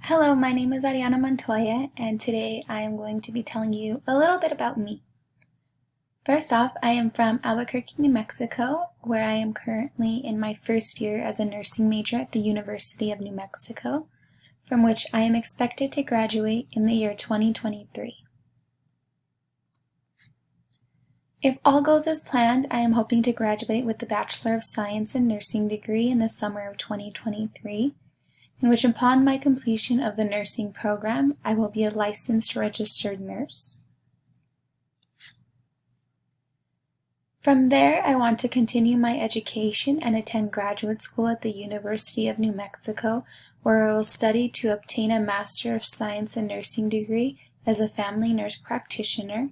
Hello, my name is Ariana Montoya, and today I am going to be telling you a little bit about me. First off, I am from Albuquerque, New Mexico, where I am currently in my first year as a nursing major at the University of New Mexico, from which I am expected to graduate in the year 2023. If all goes as planned, I am hoping to graduate with the Bachelor of Science in Nursing degree in the summer of 2023. In which upon my completion of the nursing program, I will be a licensed registered nurse. From there, I want to continue my education and attend graduate school at the University of New Mexico, where I will study to obtain a Master of Science in Nursing degree as a family nurse practitioner.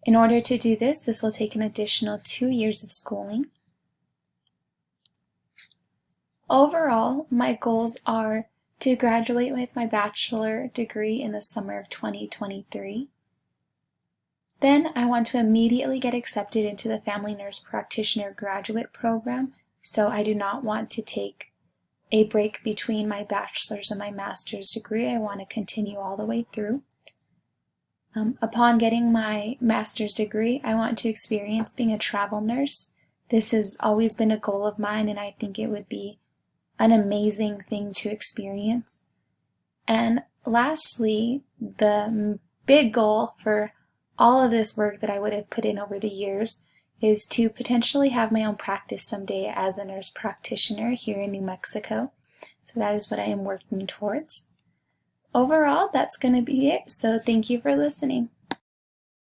In order to do this will take an additional 2 years of schooling. Overall, my goals are to graduate with my bachelor degree in the summer of 2023. Then I want to immediately get accepted into the Family Nurse Practitioner graduate program, so I do not want to take a break between my bachelor's and my master's degree. I want to continue all the way through. Upon getting my master's degree, I want to experience being a travel nurse. This has always been a goal of mine, and I think it would be an amazing thing to experience. And lastly, the big goal for all of this work that I would have put in over the years is to potentially have my own practice someday as a nurse practitioner here in New Mexico. So that is what I am working towards. Overall, that's going to be it. So thank you for listening.